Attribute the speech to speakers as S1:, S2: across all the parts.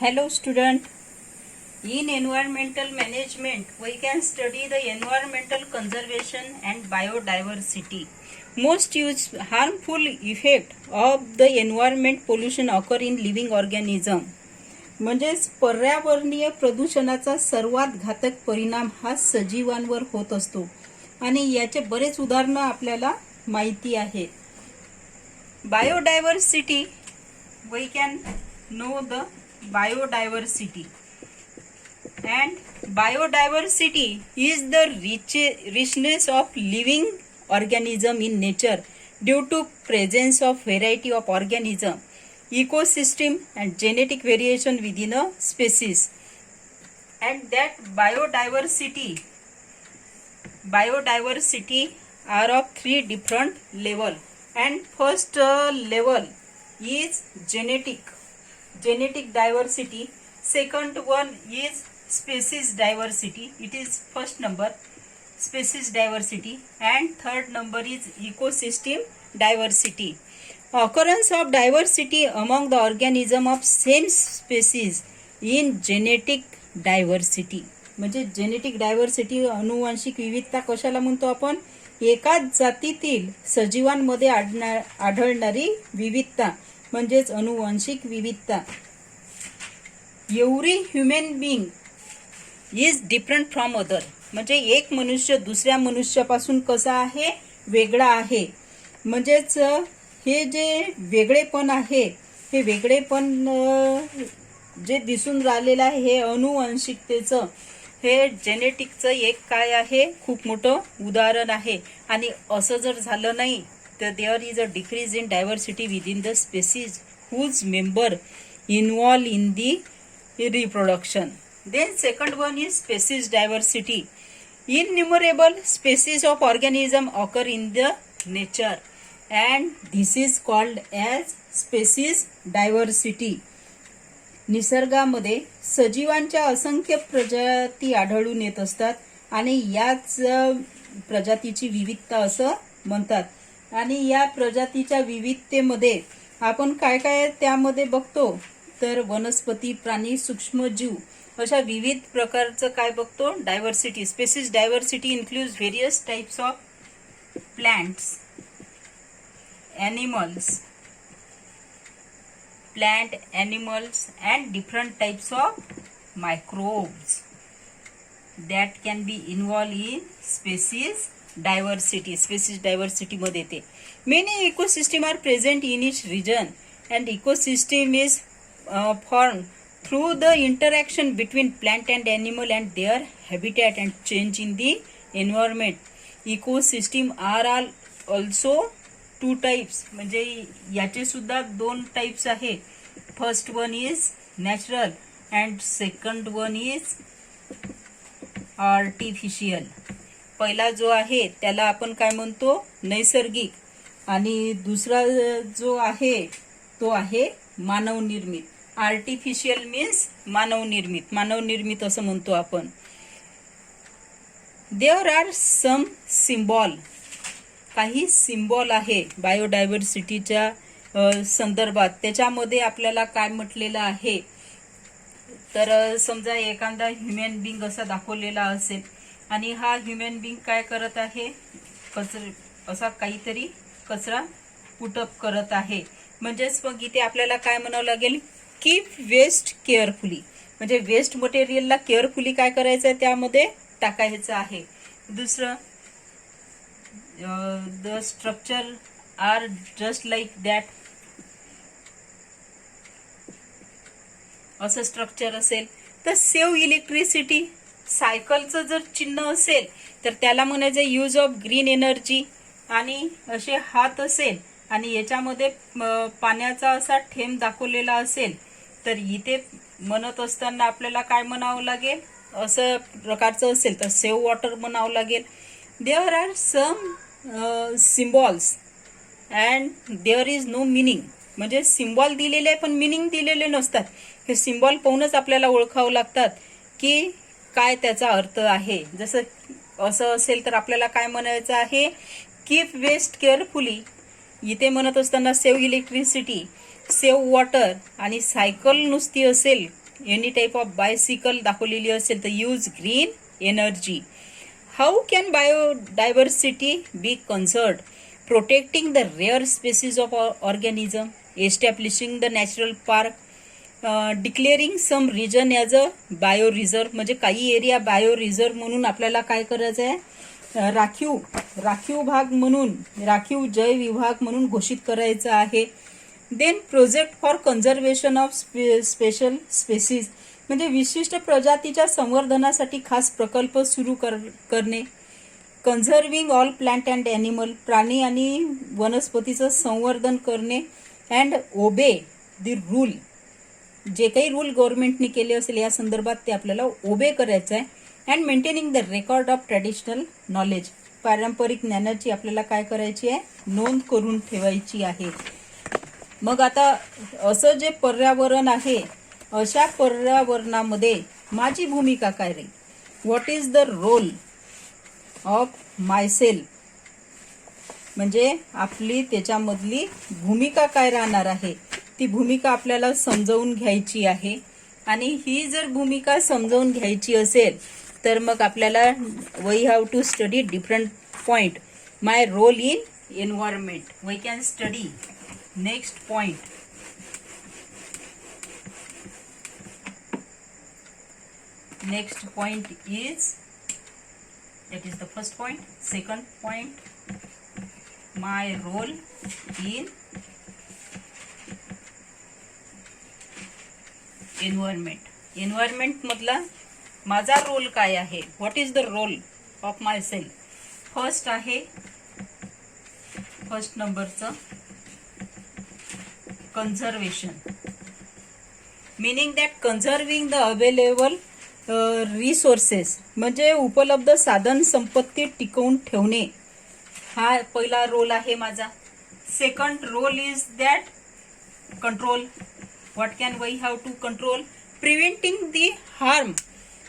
S1: Hello student. In environmental management, we can study the environmental conservation and biodiversity. Most harmful effect of the environment pollution occur in living organism. म्हणजेच पर्यावरणीय प्रदूषणाचा सर्वात घातक परिणाम हा सजीवांवर होत असतो आणि याचे बरेच उदाहरणं आपल्याला माहिती आहेत. Biodiversity, we can know the biodiversity, and biodiversity is the richness of living organism in nature due to presence of variety of organism, ecosystem and genetic variation within a species. And that biodiversity are of three different level. And first level is genetic diversity. Second one is species diversity. It is first number, species diversity. And third number is ecosystem diversity. Occurrence of diversity among the organism of same species in genetic diversity. म्हणजे genetic diversity, अनुवांशिक विविधता कशाला म्हणतो आपण? एकाच जातीतील सजीवांमध्ये आढळणारी विविधता म्हणजेच अनुवांशिक विविधता. Every human being is different from other. म्हणजे एक मनुष्य दुसऱ्या मनुष्यापासून कसा आहे? वेगळा आहे. म्हणजेच हे जे वेगळेपण आहे, हे वेगळेपण जे दिसून राहिलेलं आहे हे अनुवांशिकतेचं, हे जेनेटिकचं एक काय आहे? खूप मोठं उदाहरण आहे. आणि असं जर झालं नाही तर there is a decrease in diversity within the species whose member involve in the reproduction. Then second one is species diversity. Innumerable species of organism occur in the nature and this is called as species diversity. निसर्गामध्ये सजीवांच्या असंख्य प्रजाती आढळून येत असतात आणि याच प्रजातीची विविधता असं म्हणतात. आणि या प्रजातीच्या विविधतेमध्ये आपण काय काय त्यामध्ये बघतो तर वनस्पती, प्राणी, सूक्ष्मजीव अशा विविध प्रकारचं काय बघतो? Diversity. Species diversity includes various types of plants, animals, and different types of microbes that can be involved in species diversity. Species diversity मध्ये येते. Many ecosystem are present in each region and ecosystem is formed through the interaction between plant and animal and their habitat and change in the environment. Ecosystem are also two types. म्हणजे याचे सुद्धा दोन types आहे. First one is natural and second one is artificial. पहिला जो आहे त्याला आपण काय म्हणतो? नैसर्गिक. आणि दुसरा जो आहे तो आहे मानवनिर्मित. आर्टिफिशियल मीन्स मानवनिर्मित असं म्हणतो आपण. There are some symbol. काही सिम्बॉल आहे बायोडायव्हर्सिटीच्या संदर्भात. त्याच्यामध्ये आपल्याला काय म्हटलेलं आहे तर समजा एखादा ह्युमन बिंग असा दाखवलेला असेल आणि हा ह्युमन बिंग काय करत आहे? असा काहीतरी कचरा पुटअप करत आहे. म्हणजेच मग इथे आपल्याला काय म्हणावं लागेल? Keep waste carefully. म्हणजे वेस्ट मटेरियलला केअरफुली काय करायचं आहे? त्यामध्ये टाकायचं आहे. दुसरं, the structure are just like that. असं स्ट्रक्चर असेल तर सेव्ह इलेक्ट्रिसिटी. सायकलचं जर चिन्ह असेल तर त्याला म्हणायचं यूज ऑफ ग्रीन एनर्जी. आणि असे हात असेल आणि याच्यामध्ये पाण्याचा असा थेंब दाखवलेला असेल तर इथे म्हणत असताना आपल्याला काय म्हणावं लागेल? असं प्रकारचं असेल तर सेव्ह वॉटर म्हणावं लागेल. There are some symbols and there is no meaning. म्हणजे सिम्बॉल दिलेले पण मिनिंग दिलेले नसतात. हे सिम्बॉल पाहूनच आपल्याला ओळखावं लागतात की काय त्याचा अर्थ आहे. जसं असं असेल तर आपल्याला काय म्हणायचं आहे? Keep waste carefully. इथे म्हणत असताना सेव्ह इलेक्ट्रिसिटी, सेव्ह वॉटर. आणि सायकल नुसती असेल एनी टाईप ऑफ बायसिकल दाखवलेली असेल तर use green energy. How can biodiversity be conserved? Protecting the rare species of organism, establishing the natural park, declaring some region as a bio reserve, म्हणजे काही area bio reserve म्हणून आपल्याला काय करायचं आहे, राखीव भाग म्हणून, राखीव जैव विभाग म्हणून घोषित करायचं आहे. Then project for conservation of special species, म्हणजे विशिष्ट प्रजातीच्या संवर्धनासाठी खास प्रकल्प सुरू करणे. Conserving all plant and animal, प्राणी आणि वनस्पतीचं संवर्धन करणे. अँड ओबे द रूल, जे काही रूल गव्हर्नमेंटने केले असेल या संदर्भात ते आपल्याला ओबे करायचं आहे. And maintaining the record of traditional knowledge, पारंपरिक ज्ञानाची आपल्याला काय करायची आहे, नोंद करून ठेवायची आहे. मग आता असं जे पर्यावरण आहे, अशा पर्यावरणामध्ये माझी भूमिका काय राहील? What is the role of myself, म्हणजे आपली त्याच्यामधली भूमिका काय राहणार आहे, ती भूमिका आपल्याला समजावून घ्यायची आहे. आणि ही जर भूमिका समजावून घ्यायची असेल तर मग आपल्याला we have to study different point. My role in environment, we can study next point. Next point is, that is the first point. Second point, my role in environment. Environment मधला माझा रोल काय आहे, what is the role of myself. First आहे, first नंबरचं conservation, meaning that conserving the available resources, म्हणजे उपलब्ध साधन संपत्ती टिकवून ठेवणे, हा पहिला रोल आहे माझा. Second role is that control. What can we have to control? Preventing the harm,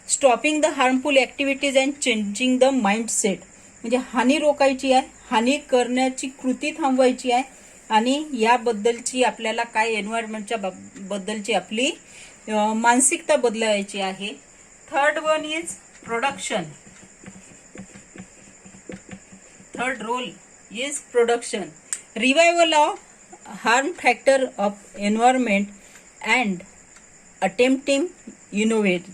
S1: stopping the harmful activities and changing the mindset, म्हणजे हानी रोखायची आहे, हानी करण्याची कृती थांबवायची आहे. आणि याबद्दलची आपल्याला काय, एन्व्हायरमेंटच्या बद्दलची आपली मानसिकता बदलायची आहे. Third one is production. Third role is production, revival of harm factor of environment and attempting innovative,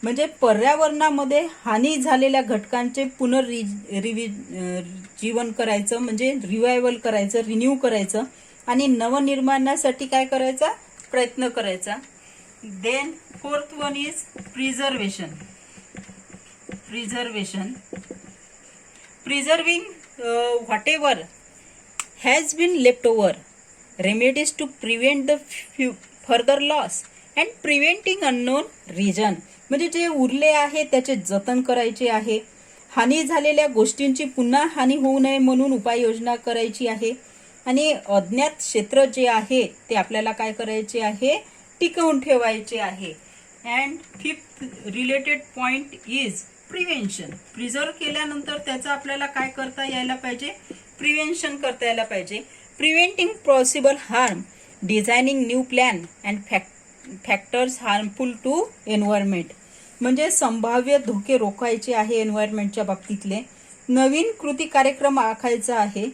S1: म्हणजे पर्यावरणामध्ये हानी झालेल्या घटकांचे जीवन करायचं, म्हणजे रिवायवल करायचं, रिन्यू करायचं आणि नवनिर्माणासाठी काय करायचा, प्रयत्न करायचा. Then fourth one is preservation. Preserving whatever has been left over, remedies to prevent the further loss and preventing unknown reason, म्हणजे जे उरले आहे त्याचे जतन करायचे आहे. हानी झालेल्या गोष्टींची पुन्हा हानी होऊ नये म्हणून उपाययोजना करायची आहे. आणि अज्ञात क्षेत्र जे आहे ते आपल्याला काय करायचे आहे, टिकवून ठेवायचे आहे. And fifth related point is prevention. Preserve केल्यानंतर त्याचं आपल्याला काय करता यायला पाहिजे, प्रिव्हेन्शन करता यायला पाहिजे. Preventing possible harm, designing new plan and factors harmful to environment, म्हणजे संभाव्य धोके रोखायचे आहे एन्व्हायरमेंटच्या बाबतीतले. नवीन कृती कार्यक्रम आखायचा आहे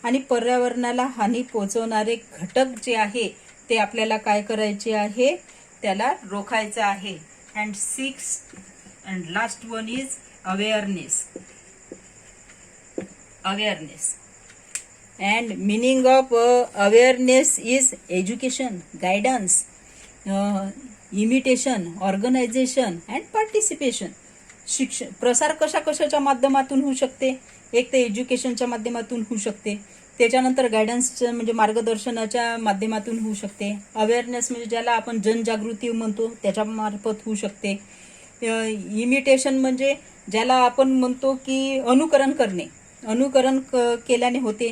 S1: आणि पर्यावरणाला हानी पोहोचवणारे घटक जे आहे ते आपल्याला काय करायचे आहे, त्याला रोखायचं आहे. And six and last one is awareness. And meaning of awareness is education, guidance, imitation, organization and participation. शिक्षण प्रसार कशाच्या माध्यमातून होऊ शकते, एक तर एज्युकेशनच्या माध्यमातून होऊ शकते, त्याच्यानंतर गायडन्सच्या म्हणजे मार्गदर्शनाच्या माध्यमातून होऊ शकते. अवेअरनेस म्हणजे ज्याला आपण जनजागृती म्हणतो त्याच्या मार्फत होऊ शकते. इमिटेशन म्हणजे ज्याला आपण म्हणतो की अनुकरण केल्याने होते.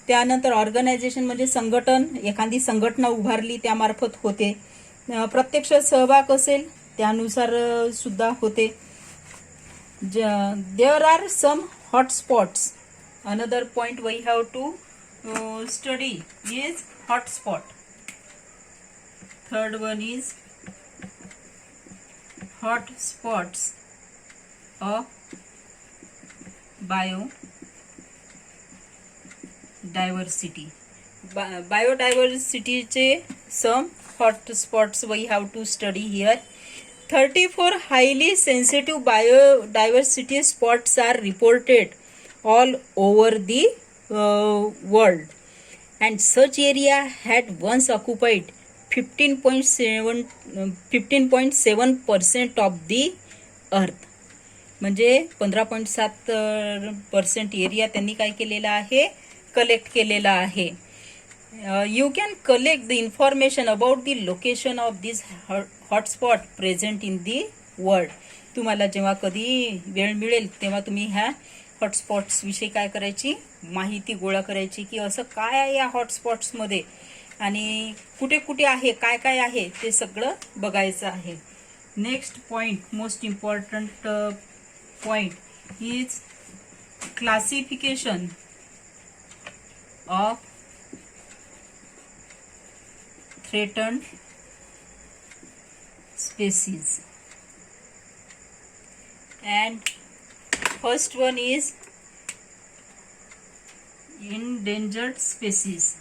S1: त्यानंतर ऑर्गनायझेशन म्हणजे संघटन, एखादी संघटना उभारली त्यामार्फत होते. प्रत्यक्ष सहभाग असेल त्यानुसार सुद्धा होते. There are some hotspots. Another point we have to study is hotspot. Third one is hot spots of biodiversity. Biodiversityचे some hot spots we have to study here. 34 highly sensitive biodiversity spots are reported all over the world, and such area had once occupied 15.7% of the earth. म्हणजे 15.7% area त्यांनी काय केलेला आहे, collect केलेला आहे. You can collect the information about the location of this hotspot present in the world. तुम्हाला जेव्हा कधी वेळ मिळेल तेव्हा तुम्ही ह्या हॉटस्पॉट्स विषयी काय करायची, माहिती गोळा करायची की असं काय आहे या हॉटस्पॉट्समध्ये आणि कुठे कुठे आहे, काय काय आहे ते सगळं बघायचं आहे. Next point, most important point is classification of threatened species. And first one is endangered species.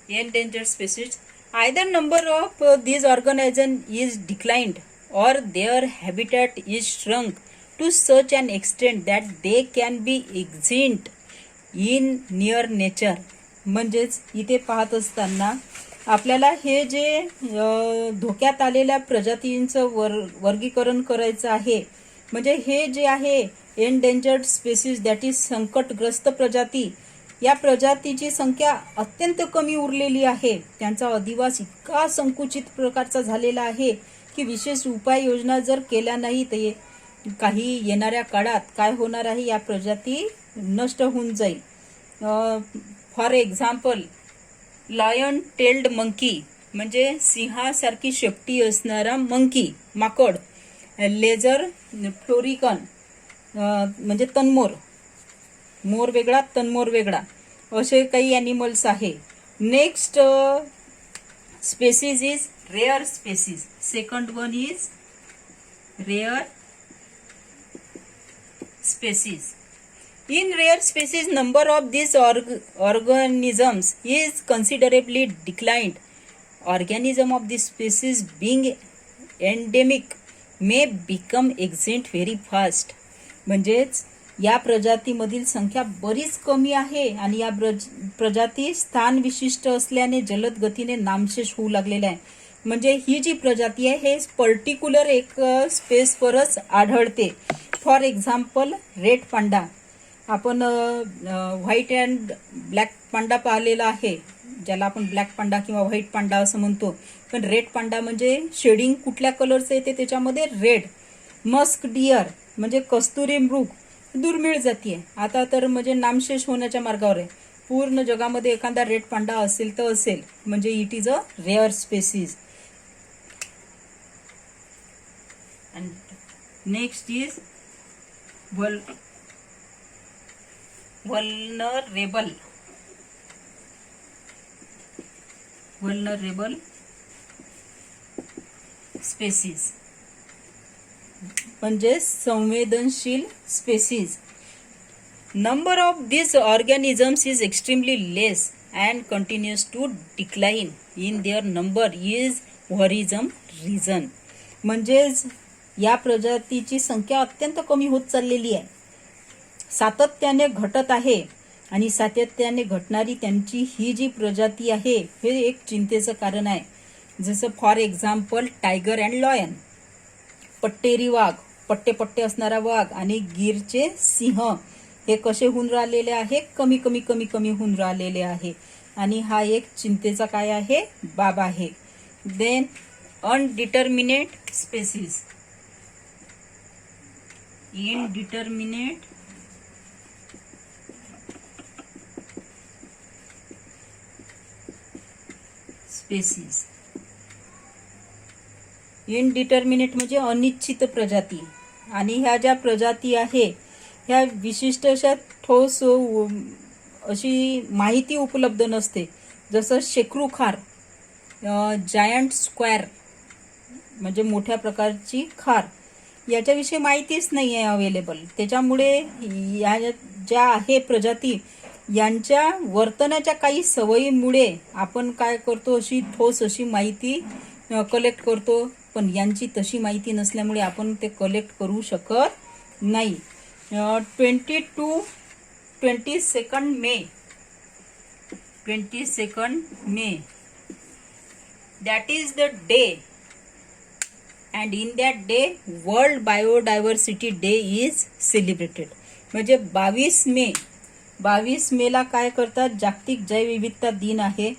S1: Endangered species, either number of these organisms is declined or their habitat is shrunk to such an extent that they can be extinct in near nature. म्हणजेच इथे पाहत असताना आपल्याला हे जे धोक्यात आलेल्या प्रजातींचं वर्गीकरण करायचं आहे. म्हणजे हे जे आहे एनडेंजर्ड स्पेसीज, दॅट इज संकटग्रस्त प्रजाती, या प्रजातीची संख्या अत्यंत कमी उरलेली आहे. त्यांचा अधिवास इतका संकुचित प्रकारचा झालेला आहे की विशेष उपाययोजना जर केल्या नाही तर काही येणाऱ्या काळात काय होणार आहे, या प्रजाती नष्ट होऊन जाईल. For example lion tailed monkey, म्हणजे सिंहासारखी शेपटी असणारा मंकी, माकड. लेझर फ्लोरिकन, म्हणजे तन्मोर, मोर वेगळा तन्मोर वेगळा, असे काही ॲनिमल्स आहे. Next species is rare species. Second one is rare species. In rare species, number of these organisms is considerably declined. Organism of this species being endemic may become extinct very fast. म्हणजेच या प्रजातीमधील संख्या बरीच कमी आहे आणि या प्रजाती स्थान विशिष्ट असल्याने जलद गतीने नामशेष होऊ लागलेल्या आहे. म्हणजे ही जी प्रजाती आहे हे पर्टिक्युलर एक स्पेसवरच आढळते. फॉर एक्झाम्पल रेड पांडा, आपण व्हाईट अँड ब्लॅक पांडा पाहिलेला आहे, ज्याला आपण ब्लॅक पांडा किंवा व्हाईट पांडा असं म्हणतो. पण रेड पांडा म्हणजे शेडिंग कुठल्या कलरचं येते त्याच्यामध्ये, रेड. मस्क डिअर म्हणजे कस्तुरी मृग, दुर्मिळ जाती आहे, आता तर म्हणजे नामशेष होण्याच्या मार्गावर आहे. पूर्ण जगामध्ये एखादा रेड पांडा असेल तर असेल, म्हणजे it is a rare species. And next is vulnerable species, म्हणजे संवेदनशील species. Number of these organisms is extremely less and continues to decline in their number is worrisome reason. म्हणजेच या प्रजातीची संख्या अत्यंत कमी होत चाललेली आहे, सातत्याने घटत आहे आणि सातत्याने घटणारी त्यांची ही जी प्रजाती आहे हे एक चिंतेचं कारण आहे. जसं for example tiger and lion, पट्टेरी वाघ, पट्टे पट्टे असणारा वाघ आणि गिरचे सिंह हे कसे होऊन राहिलेले आहे, कमी कमी कमी कमी होऊन राहिलेले आहे आणि हा एक चिंतेचा काय आहे, बाब आहे. Then indeterminate species. Indeterminate species. Indeterminate म्हणजे अनिश्चित प्रजाती. आणि ह्या ज्या प्रजाती आहे ह्या विशिष्ट अशा ठोस अशी माहिती उपलब्ध नसते. जसं शेकरू खार, जायंट स्क्वेअर म्हणजे मोठ्या प्रकारची खार, याच्याविषयी माहितीच नाही आहे अवेलेबल. त्याच्यामुळे या ज्या आहे प्रजाती, यांच्या वर्तनाच्या काही सवयीमुळे आपण काय करतो, अशी ठोस अशी माहिती कलेक्ट करतो, पण यांची तशी माहिती नसल्यामुळे आपण ते कलेक्ट करू शकत नाही. 22nd may that is the day, and in that day World Biodiversity Day is celebrated. म्हणजे 22 मेला काय करतात, जागतिक जैवविविधता दिन आहे.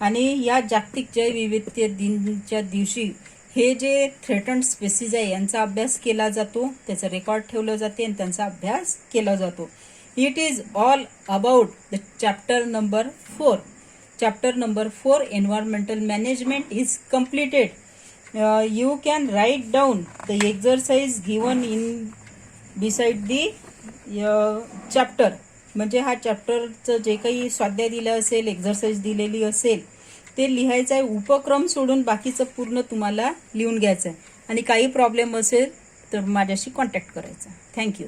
S1: आणि या जागतिक जैवविविधता दिनच्या दिवशी हे जे थ्रेटन्ड स्पेसीज आहे यांचा अभ्यास केला जातो, त्याचं रेकॉर्ड ठेवलं जाते आणि त्यांचा अभ्यास केला जातो. It is all about the chapter number 4. Chapter number 4, environmental management, is completed. You can write down the exercise given in beside the chapter. म्हणजे हा चॅप्टरचं जे काही स्वाध्याय दिलं असेल, एक्झरसाइज दिलेली असेल, ते लिहायचं आहे. उपक्रम सोडून बाकीचं पूर्ण तुम्हाला लिहून घ्यायचं आहे. आणि काही प्रॉब्लेम असेल तर माझ्याशी कॉन्टॅक्ट करायचा. थँक्यू.